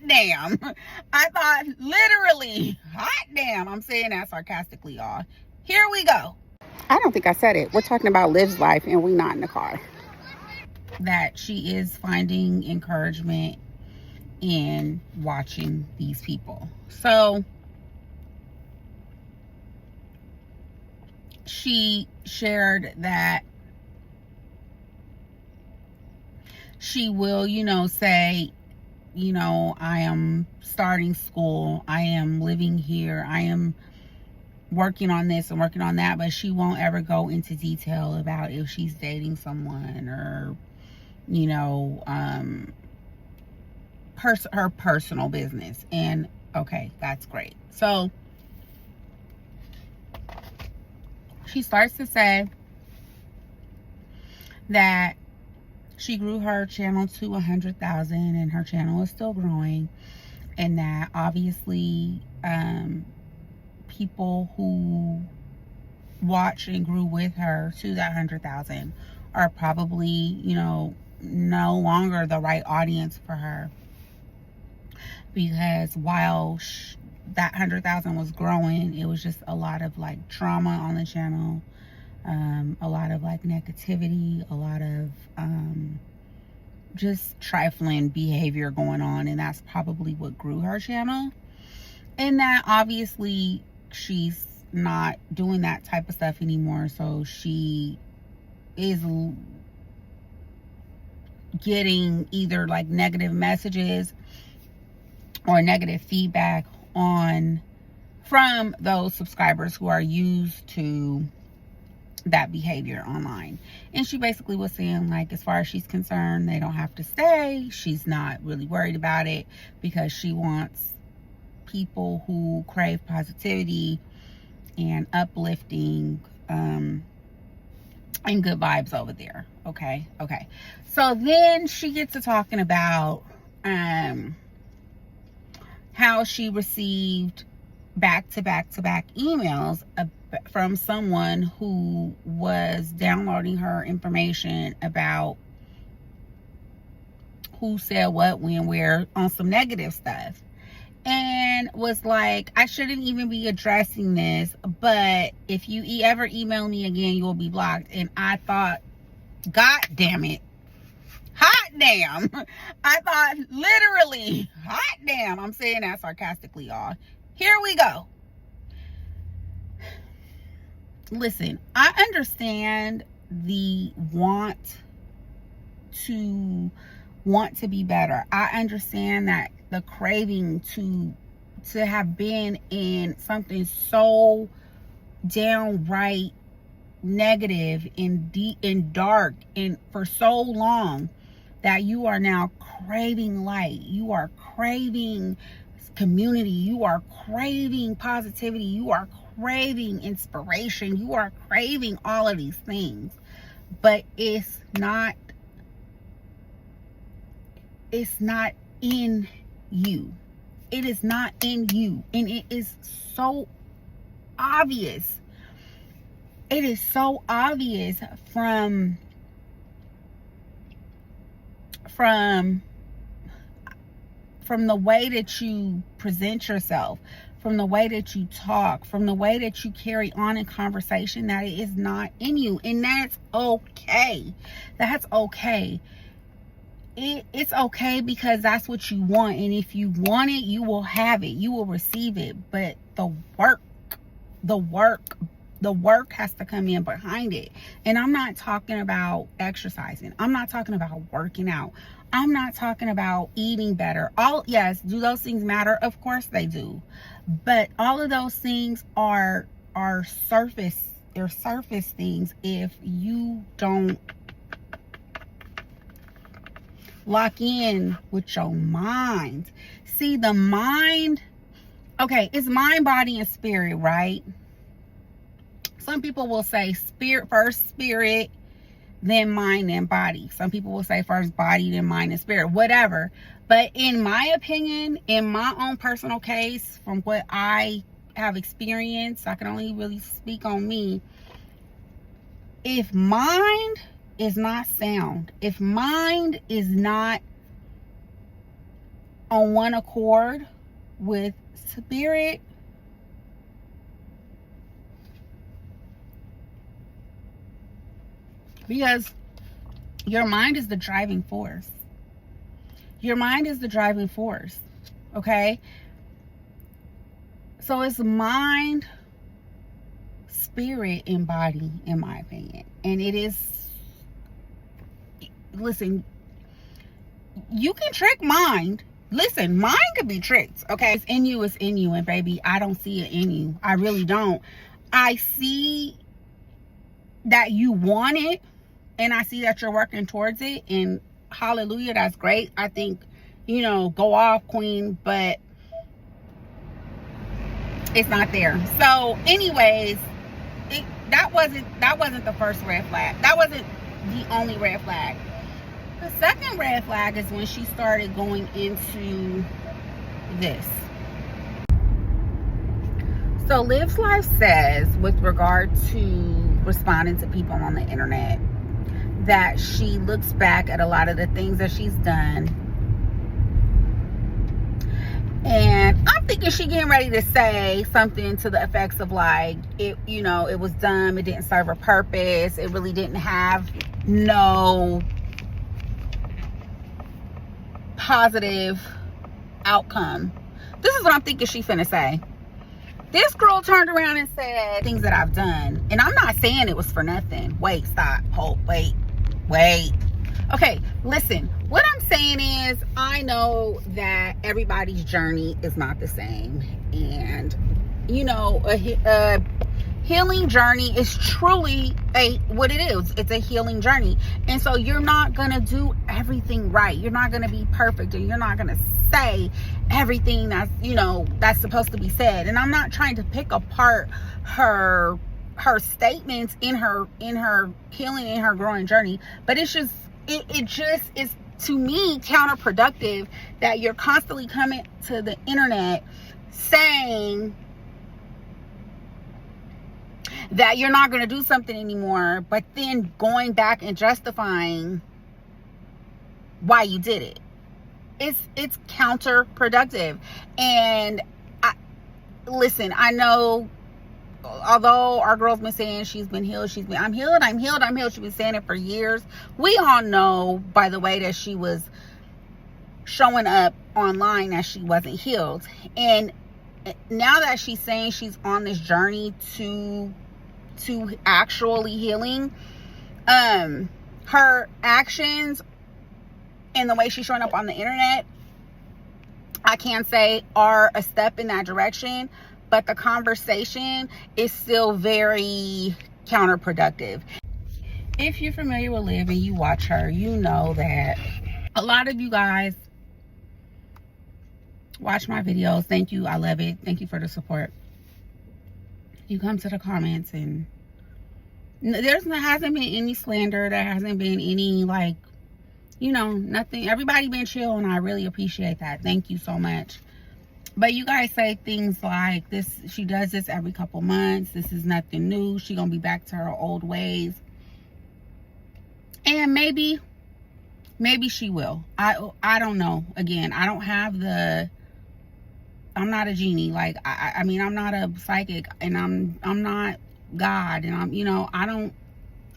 damn. I thought literally, hot damn. I'm saying that sarcastically, y'all. Here we go. I don't think I said it. We're talking about Liv's life and we're not in the car. That she is finding encouragement in watching these people. So she shared that she will, say, I am starting school, I am living here, I am working on this and working on that, but she won't ever go into detail about if she's dating someone or, her personal business. And okay, that's great. So she starts to say that she grew her channel to 100,000 and her channel is still growing, and that obviously people who watched and grew with her to that 100,000 are probably, no longer the right audience for her, because while that 100,000 was growing, it was just a lot of like trauma on the channel, a lot of like negativity, a lot of just trifling behavior going on, and that's probably what grew her channel. And that obviously she's not doing that type of stuff anymore, so she is getting either like negative messages or negative feedback from those subscribers who are used to that behavior online. And she basically was saying, like, as far as she's concerned, they don't have to stay. She's not really worried about it because she wants people who crave positivity and uplifting and good vibes over there. Okay. So then she gets to talking about how she received back-to-back emails from someone who was downloading her information about who said what, when, where, on some negative stuff, and was like, I shouldn't even be addressing this, but if you ever email me again, you will be blocked. And I thought, God damn it, hot damn. I thought literally, hot damn. I'm saying that sarcastically, y'all. Here we go. Listen, I understand the want to be better. I understand that the craving to have been in something so downright negative and deep and dark and for so long that you are now craving light. You are craving community. You are craving positivity. You are craving inspiration. You are craving all of these things, but it's not in you. It is not in you, and it is so obvious. It is so obvious from the way that you present yourself, from the way that you talk, from the way that you carry on in conversation, that it is not in you. And that's okay. That's okay. It's okay, because that's what you want. And if you want it, you will have it. You will receive it. But the work has to come in behind it. And I'm not talking about exercising. I'm not talking about working out. I'm not talking about eating better. Yes, do those things matter? Of course they do. But all of those things are surface. They're surface things if you don't lock in with your mind. See, the mind, okay, it's mind, body, and spirit, right? Some people will say first spirit, then mind, then body. Some people will say first body, then mind and spirit, whatever. But in my opinion, in my own personal case, from what I have experienced, I can only really speak on me. If mind is not sound, if mind is not on one accord with spirit, because your mind is the driving force. Your mind is the driving force. Okay? So it's mind, spirit, and body, in my opinion. And it is, listen, you can trick mind. Listen, mind can be tricked. Okay? It's in you, and baby, I don't see it in you. I really don't. I see that you want it, and I see that you're working towards it, and hallelujah, that's great. I think, go off, queen, but it's not there. So anyways, that wasn't the first red flag. That wasn't the only red flag. The second red flag is when she started going into this. So Liv's Life says, with regard to responding to people on the internet, that she looks back at a lot of the things that she's done, and I'm thinking she getting ready to say something to the effects of like, it was dumb, it didn't serve a purpose, it really didn't have no positive outcome. This is what I'm thinking she finna say. This girl turned around and said things that I've done, and I'm not saying it was for nothing. Wait, stop, hold, wait. Okay, listen, what I'm saying is, I know that everybody's journey is not the same, and a healing journey is truly what it is. It's a healing journey. And so you're not gonna do everything right, you're not gonna be perfect, and you're not gonna say everything that's supposed to be said. And I'm not trying to pick apart her statements in her healing, in her growing journey, but it's just it just is, to me, counterproductive that you're constantly coming to the internet saying that you're not going to do something anymore, but then going back and justifying why you did it. It's counterproductive. And listen, I know, although our girl's been saying she's been healed, I'm healed, she's been saying it for years. We all know by the way that she was showing up online that she wasn't healed. And now that she's saying she's on this journey to actually healing, her actions and the way she's showing up on the internet, I can say, are a step in that direction. But the conversation is still very counterproductive. If you're familiar with Liv and you watch her, you know that a lot of you guys watch my videos. Thank you. I love it. Thank you for the support. You come to the comments and there hasn't been any slander. There hasn't been any nothing. Everybody been chill, and I really appreciate that. Thank you so much. But you guys say things like, this, she does this every couple months, this is nothing new, she gonna be back to her old ways. And maybe she will. I don't know. Again, I don't have I'm not a genie. I mean, I'm not a psychic, and I'm not God, and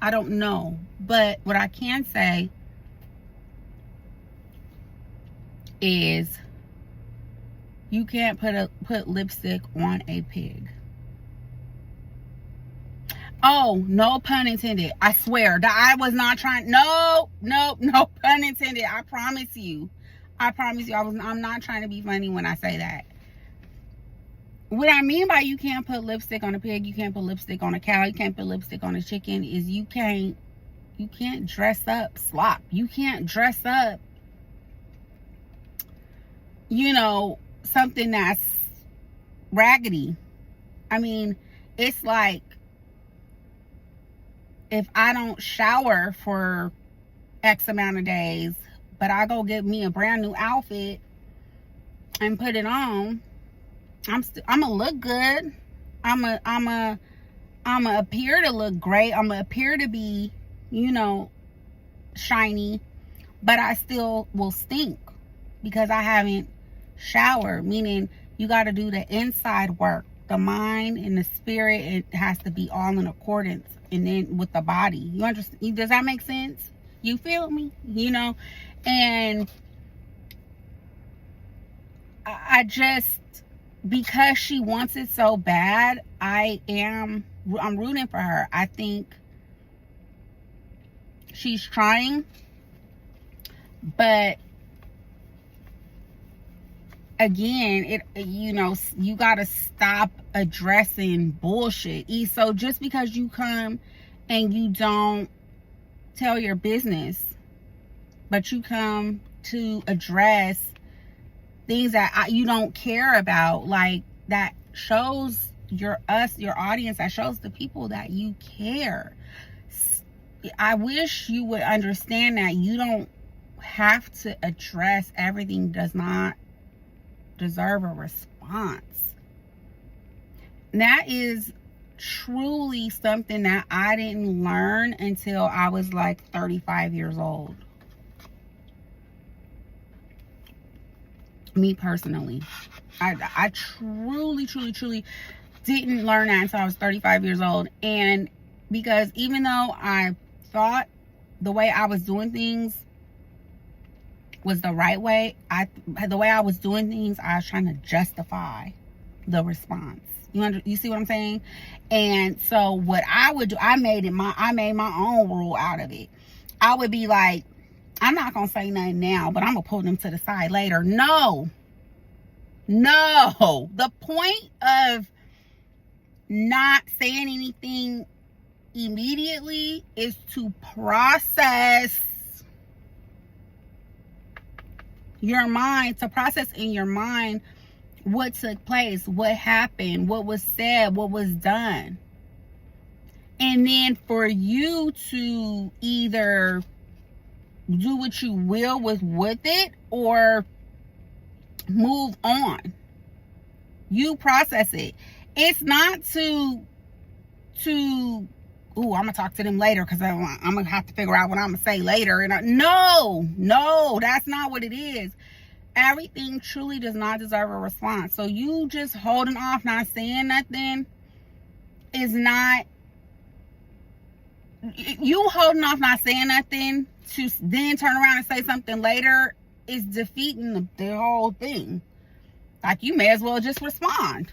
I don't know. But what I can say is, you can't put lipstick on a pig. Oh, no pun intended. I swear that I was not trying. No pun intended. I promise you. I'm not trying to be funny when I say that. What I mean by you can't put lipstick on a pig, you can't put lipstick on a cow, you can't put lipstick on a chicken, is you can't dress up slop. You can't dress up, something that's raggedy. I mean, it's like, if I don't shower for X amount of days, but I go get me a brand new outfit and put it on, I'm gonna look good. I'm gonna appear to look great. I'm gonna appear to be, shiny, but I still will stink because I haven't shower, meaning you got to do the inside work. The mind and the spirit, it has to be all in accordance, and then with the body. You understand? Does that make sense? You feel me? And I just, because she wants it so bad, I'm rooting for her. I think she's trying, but again, you gotta stop addressing bullshit. So just because you come and you don't tell your business, but you come to address things that you don't care about, like, that shows your audience, that shows the people that you care. I wish you would understand that you don't have to address everything. Does not deserve a response. And that is truly something that I didn't learn until I was like 35 years old. Me personally, I truly didn't learn that until I was 35 years old. And because even though I thought the way I was doing things was the right way, the way I was doing things, I was trying to justify the response. You see what I'm saying? And so what I would do, I made my own rule out of it. I would be like, I'm not gonna say nothing now, but I'm gonna pull them to the side later. No. The point of not saying anything immediately is to process your mind, to process in your mind what took place, what happened, what was said, what was done. And then for you to either do what you will with it or move on. You process it. It's not to I'm gonna talk to them later because I'm gonna have to figure out what I'm gonna say later. And no, that's not what it is. Everything truly does not deserve a response. So you just holding off, not saying nothing, is not. You holding off, not saying nothing, to then turn around and say something later is defeating the whole thing. Like, you may as well just respond.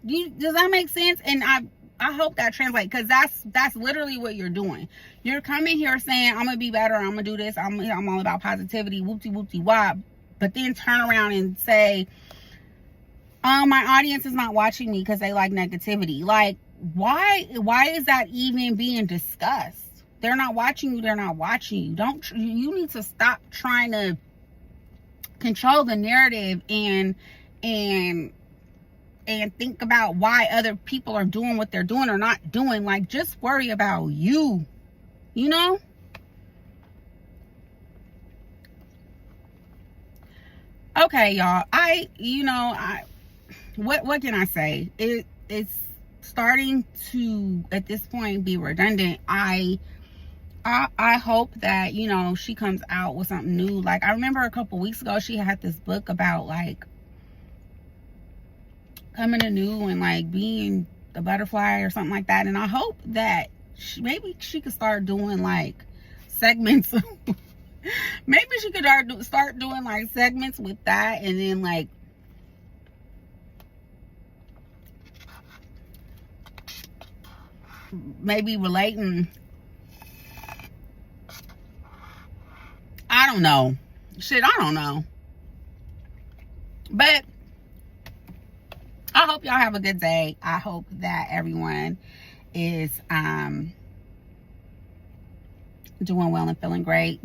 Does that make sense? And I hope that translates, because that's literally what you're doing. You're coming here saying, I'm gonna be better, I'm gonna do this, I'm all about positivity, whoopty wop, but then turn around and say, my audience is not watching me because they like negativity. Like, why is that even being discussed? They're not watching you, they're not watching you. You need to stop trying to control the narrative and think about why other people are doing what they're doing or not doing. Like, just worry about you, Okay, y'all. What can I say? It's starting to, at this point, be redundant. I hope that, she comes out with something new. Like, I remember a couple weeks ago, she had this book about, like, coming anew and, like, being a butterfly or something like that. And I hope that maybe she could start doing, like, segments. Maybe she could start doing, like, segments with that, and then, like, maybe relating. I don't know. I don't know. But I hope y'all have a good day. I hope that everyone is doing well and feeling great.